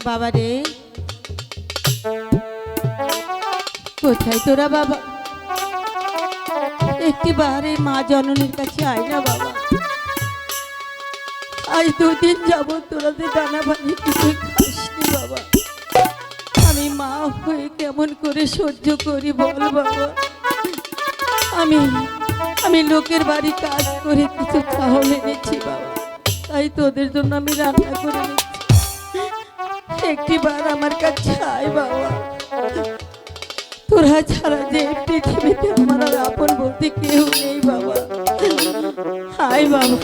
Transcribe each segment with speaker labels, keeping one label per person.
Speaker 1: বাবা রে, কোথায় তোরা বাবা? একটিবার এই মা জননীর কাছে আয় না বাবা। আজ দুদিন যাবত তোরা যে দানা পানি কিছু খাসনি বাবা। আমি মা হয়ে কেমন করে সহ্য করি বল বাবা। আমি লোকের বাড়ি কাজ করে কিছু চাউল এনেছি বাবা, তাই তোদের জন্য আমি রান্না করে নিচ্ছি। একটিবার আমার কাছে আয় বাবা। তোরা ছাড়া যে পৃথিবীতে আমার আর আপন বলতে কেউ নেই বাবা। আয় বাবা।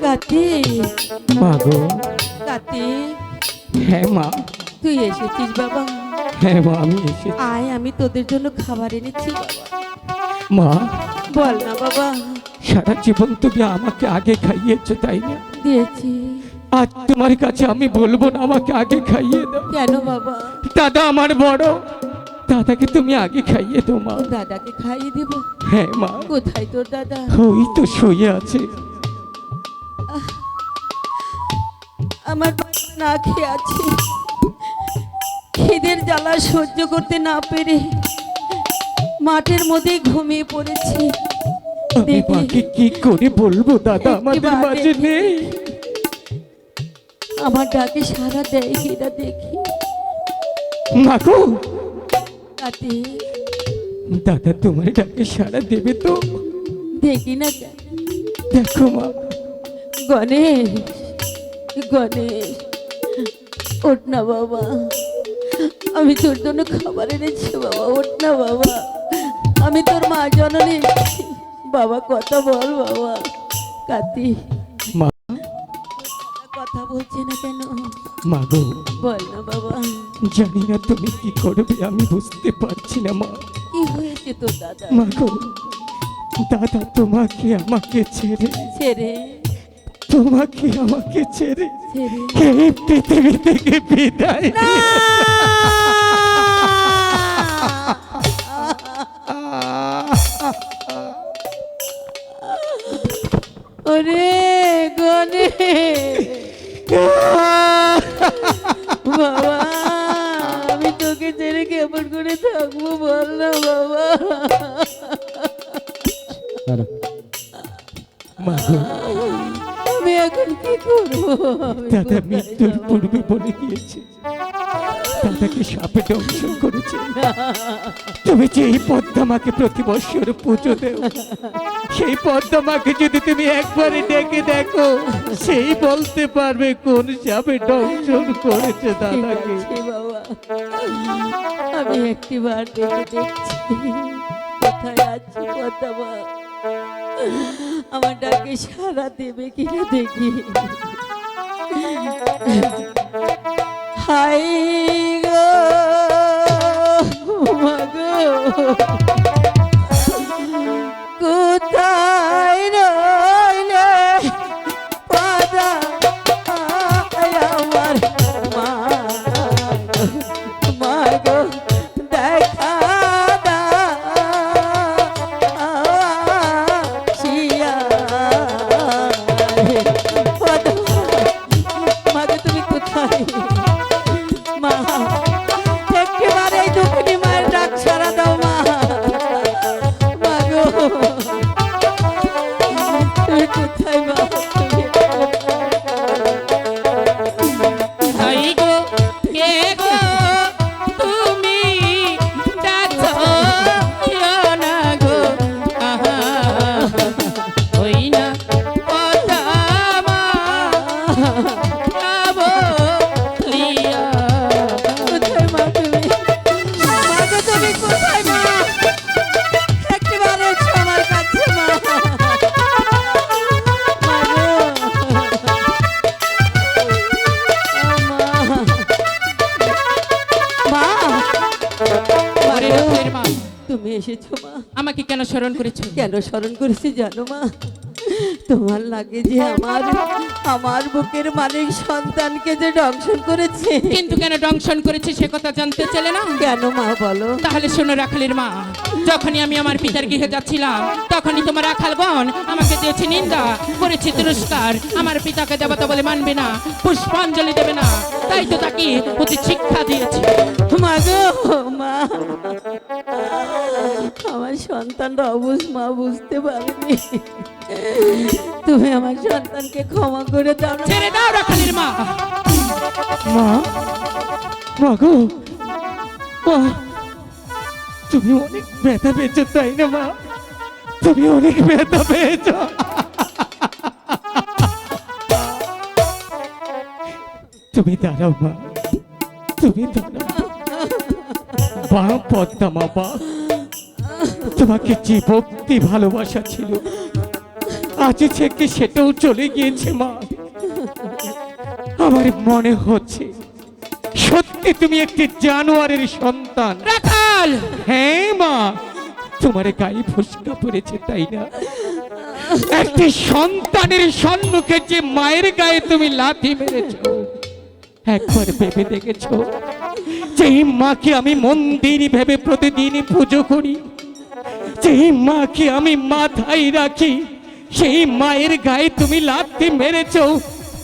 Speaker 1: কার্তিক,
Speaker 2: মা গো।
Speaker 1: কার্তিক,
Speaker 2: হ্যাঁ মা।
Speaker 1: তুই এসেছিস বাবা?
Speaker 2: হ্যাঁ মা, আমি এসেছি।
Speaker 1: আয়, আমি তোদের জন্য খাবার এনেছি বাবা।
Speaker 2: মা,
Speaker 1: বল না বাবা।
Speaker 2: সারা জীবন তুমি আমাকে আগে খাইয়েছো তাই না?
Speaker 1: দিয়েছি।
Speaker 2: আজ তোমার কাছে আমি বলবো না আমাকে আগে খাইয়ে দাও।
Speaker 1: কেন বাবা?
Speaker 2: দাদা আমার বড়, দাদাকে তুমি আগে খাইয়ে দাও মা।
Speaker 1: তোর দাদাকে খাইয়ে দেব?
Speaker 2: হ্যাঁ মা।
Speaker 1: কোথায় তোর দাদা?
Speaker 2: ওই তো শুয়ে আছে।
Speaker 1: আমার বাবা না খেয়ে আছে, খিদের জ্বালা সহ্য করতে না পেরে মাঠের মধ্যে ঘুমিয়ে পড়েছি।
Speaker 2: আমি মাকে কি করে বলবো দাদা আমাদের মাঝে নেই?
Speaker 1: আমার ডাকে সারা দেয় কিনা দেখি।
Speaker 2: মা গো,
Speaker 1: তাতে
Speaker 2: দাদা তোমার ডাকে সাড়া দেবে তো?
Speaker 1: দেখি না কেন?
Speaker 2: দেখো মা।
Speaker 1: গণেশ, গণেশ, ওঠ না বাবা। আমি তোর জন্য খাবার এনেছি বাবা, ওঠ না বাবা। আমি তোর মা জননী বাবা, কথা বল বাবা। কাতি,
Speaker 2: মা।
Speaker 1: কথা বলছে না কেন?
Speaker 2: মা গো,
Speaker 1: বল না বাবা।
Speaker 2: জানি না তুমি কি করবে, আমি বুঝতে পারছি না মা।
Speaker 1: কি হয়েছে তোর দাদা?
Speaker 2: মা গো, দাদা তোমাকে আমাকে ছেড়ে
Speaker 1: ছেড়ে?
Speaker 2: তোমাকে আমাকে ছেড়ে
Speaker 1: ছেড়ে?
Speaker 2: এই পৃথিবী থেকে বিদায়
Speaker 1: ওরে গণেশ বাবা, আমি তোকে ছেড়ে কেমন করে থাকবো বল না বাবা।
Speaker 2: মা গো,
Speaker 1: আমি এখন কি করবো?
Speaker 2: দাদা মৃত্যুর পূর্বে বলে গিয়েছে দাদাকে সাপে দংশন করেছে। তুমি যে এই পদ্মামাকে প্রতি বৎসর পুজো দেও, সেই পদ্মামাকে যদি তুমি একবারে ডেকে দেখো, সেই বলতে পারবে কোন সাপে দংশন করেছে দাদাকে।
Speaker 1: ঠিক আছে বাবা, আমি একটিবার দেখে দেখছি কোথায় আছে পদ্মা। আমার ডাকে সারা দেবে কিনা দেখি। হাই গো মা গো, কোথায় রইলে পদ্মা আমার মা? মা গো দেখা দাও, তুমি কোথায় মা? একেবারে দুঃখিনী মায়ের ডাক সারা দাও মা। মা গো, তুমি কোথায় মা?
Speaker 3: হাই গো, কে গো তুমি ডাকো না গো, আহা হই না কথা মা যাবো লিয়া।
Speaker 1: কোথায় মা তুমি? মা গো, তুমি কোথায় মা? একেবারে এসো আমার কাছে মা। মা গো, মা,
Speaker 3: ওরে রূপের মা,
Speaker 1: তুমি এসেছো মা?
Speaker 3: আমাকে কেন স্মরণ করেছো?
Speaker 1: কেন স্মরণ করেছি জানো মা? তোমার লাগে যে আমার বুকের মালিক সন্তানকে যে দংশন করেছে।
Speaker 3: কিন্তু কেন দংশন করেছে সে কথা জানতে চাইলে না?
Speaker 1: কেন মা বলো?
Speaker 3: তাহলে শোনো রাখালের মা, যখনই আমি আমার পিতার গৃহে যাচ্ছিলাম, তখনই তোমার রাখালগণ আমাকে দিয়েছে নিন্দা, করেছে তিরস্কার। আমার পিতাকে দেবতা বলে মানবে না, পুষ্পাঞ্জলি দেবে না, তাই তো তাকে কি উচিত শিক্ষা দিয়েছি।
Speaker 1: মা গো মা, আমার সন্তানরা অবুঝ মা, বুঝতে পারেনি। তুমি আমার সন্তানকে ক্ষমা করে দাও না।
Speaker 3: ছেড়ে দাও রাখালের মা।
Speaker 2: মা, মা গো, মা, তুমি অনেক ব্যথা পেয়েছো তাই না মা? তুমি অনেক ব্যথা পেয়েছো। তুমি দাঁড়াও মা, তুমি দাঁড়াও। বা পদ্মা মা, বা তোমাকে যে ভক্তি ভালোবাসা ছিল আজ থেকে সেটাও চলে গিয়েছে মা। আমার মনে হচ্ছে সত্যি তুমি একটি জানোয়ারের সন্তান।
Speaker 3: রাখাল,
Speaker 2: হ্যাঁ মা, তোমার গায়ে ফুসকা পড়েছে তাই না? একটি সন্তানের সম্মুখে যে মায়ের গায়ে তুমি লাথি মেরেছো, একবার ভেবে দেখেছো যেই মাকে আমি মন্দির ভেবে প্রতিদিন পুজো করি, যেই মাকে আমি মাথায় রাখি, সেই মায়ের গায়ে তুমি লাথি মেরেছো?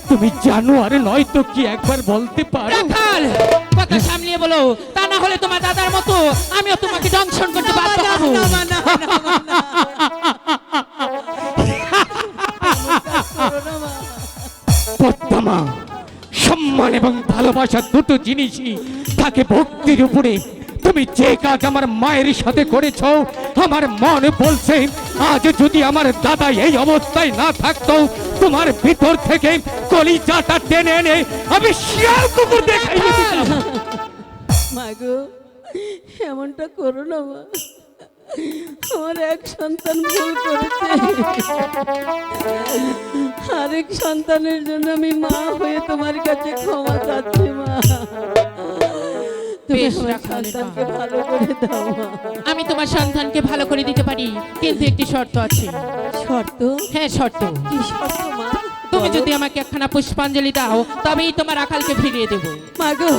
Speaker 2: তুমি জানোয়ার নয় তো কি একবার বলতে পারো?
Speaker 3: রাখাল, কথা সামলিয়ে বলো, তা না হলে তোমার দাদার মতো আমিও তোমাকে দংশন করতে বাধ্য হব।
Speaker 2: পদ্মা, সম্মান এবং ভালোবাসা দুটো জিনিসই থাকে ভক্তির উপরে। তুমি যে কাজ আমার মায়ের সাথে করেছো, আমার মনে বলছে আজ যদি আমার দাদা এই অবস্থায় না থাকতো, তোমার ভিতর থেকে কলিজাটা টেনে এনে আমি শিয়াল কুকুর দেখাই দিতাম।
Speaker 1: মা গো, এমনটা করো না মা। আমার এক সন্তান ভুল করেছে, আরেক সন্তানের জন্য আমি মা হয়ে তোমার কাছে ক্ষমা চাচ্ছি মা। তুমি
Speaker 3: বেশ,
Speaker 1: আমার
Speaker 3: রাখালের মা।
Speaker 1: সন্তানকে ভালো করে দাও মা।
Speaker 3: আমি তোমার সন্তানকে ভালো করে দিতে পারি, কিন্তু একটি শর্ত আছে।
Speaker 1: শর্ত?
Speaker 3: হ্যাঁ, শর্ত।
Speaker 1: কি শর্ত মা?
Speaker 3: তুমি
Speaker 1: বলো।
Speaker 3: যদি আমাকে একখানা পুষ্পাঞ্জলি দাও, তবেই তোমার রাখালকে ফিরিয়ে দেবো।
Speaker 1: মা গো,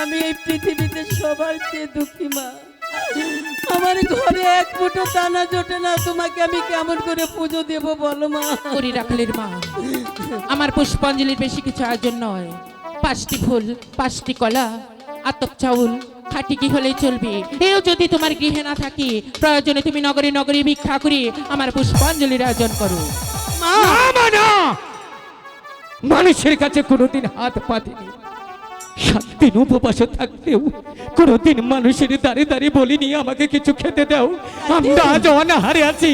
Speaker 1: আমি এই পৃথিবীতে সবার চেয়ে দুঃখী মা। আমার ঘরে এক মুঠো দানা জোটে না, তোমাকে আমি কেমন করে পুজো দেব বলো মা?
Speaker 3: করি রাখালের মা, আমার পুষ্পাঞ্জলির বেশি কিছু আয়োজন নয়। 5টি ফুল, 5টি কলা, আতপ চাউল, খাঁটি কি হলেই চলবে। এও যদি তোমার গৃহে না থাকি, প্রয়োজনে তুমি নগরে নগরে ভিক্ষা করি আমার পুষ্পাঞ্জলির আয়োজন করো।
Speaker 2: না, মা, না। মানুষের কাছে কোনোদিন হাত পাতিনি, 7 দিন উপবাসে থাকতেও কোনোদিন মানুষের দাঁড়ে দাঁড়িয়ে বলিনি আমাকে কিছু খেতে দাও। আমরা আজ অনাহারে আছি,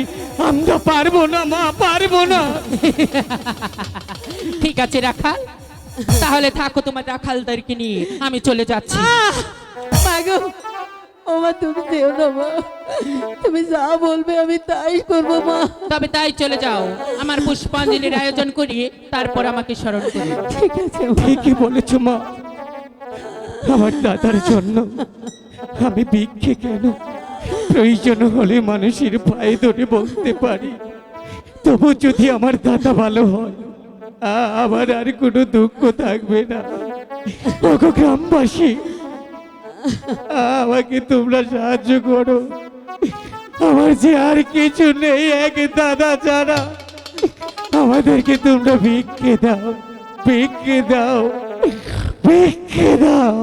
Speaker 2: আমরা পারবো না মা, পারবো না।
Speaker 3: ঠিক আছে রাখাল, তাহলে থাকো তোমার রাখালদেরকে নিয়ে, আমি চলে যাচ্ছি।
Speaker 1: মা গো, ও মা, তুমি যেও না মা। তুমি যা বলবে আমি তাই করবো মা।
Speaker 3: তবে তাই চলে যাও, আমার পুষ্পাঞ্জলির আয়োজন করি, তারপর আমাকে স্মরণ করি।
Speaker 1: ঠিক আছে মা।
Speaker 2: ঠিকই বলেছো মা, আমার দাদার জন্য আমি ভিক্ষে কেন, প্রয়োজন হলে মানুষের পায়ে ধরে বলতে পারি। তবু যদি আমার দাদা ভালো হয়, আমার আর কোনো দুঃখ থাকবে না। ওগো গ্রামবাসী, আমাকে তোমরা সাহায্য করো। আমার যে আর কিছু নেই এক দাদা ছাড়া। আমাদেরকে তোমরা ভিক্ষে দাও, ভিক্ষে দাও, ভিক্ষে দাও।